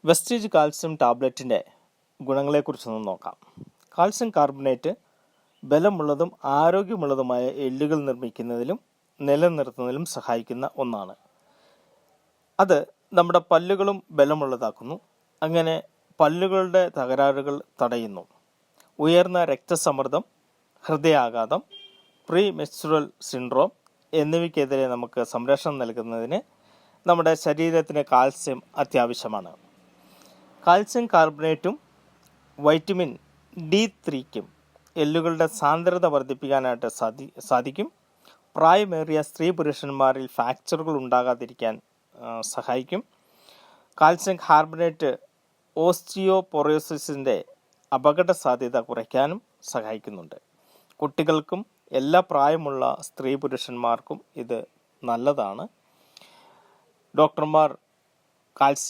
Vestige calcium ടാബ്ലറ്റിൻ്റെ ഗുണങ്ങളെക്കുറിച്ചൊന്ന് നോക്കാം. Calcium carbonate ബലമുള്ളതും ആരോഗ്യമുള്ളതുമായ എല്ലുകൾ നിർമ്മിക്കുന്നതിലും നിലനിർത്തുന്നതിലും സഹായിക്കുന്ന ഒന്നാണ്. അത് നമ്മുടെ പല്ലുകളും ബലമുള്ളതാക്കുന്നു. അങ്ങനെ പല്ലുകളുടെ തകരാറുകൾ തടയുന്നു. ഉയർന്ന രക്തസമ്മർദ്ദം, ഹൃദയാഘാതം, പ്രീ മെൻസ്ട്രുവൽ സിൻഡ്രോം എന്നിവയ്ക്കെതിരെ നമുക്ക് സംരക്ഷണം നൽകുന്നതിന് നമ്മുടെ ശരീരത്തിന് കാൽസ്യം അത്യാവശ്യമാണ്. കാൽസ്യം കാർബണേറ്റും വൈറ്റമിൻ D3 എല്ലുകളുടെ സാന്ദ്രത വർദ്ധിപ്പിക്കാനായിട്ട് സാധിക്കും. പ്രായമേറിയ സ്ത്രീ പുരുഷന്മാരിൽ ഫ്രാക്ചറുകൾ ഉണ്ടാകാതിരിക്കാൻ സഹായിക്കും. കാൽസ്യം കാർബണേറ്റ് ഓസ്റ്റിയോപൊറോസിസിൻ്റെ അപകട സാധ്യത കുറയ്ക്കാനും സഹായിക്കുന്നുണ്ട്. കുട്ടികൾക്കും എല്ലാ പ്രായമുള്ള സ്ത്രീ പുരുഷന്മാർക്കും ഇത് നല്ലതാണ്. ഡോക്ടർമാർ കാൽസ്യം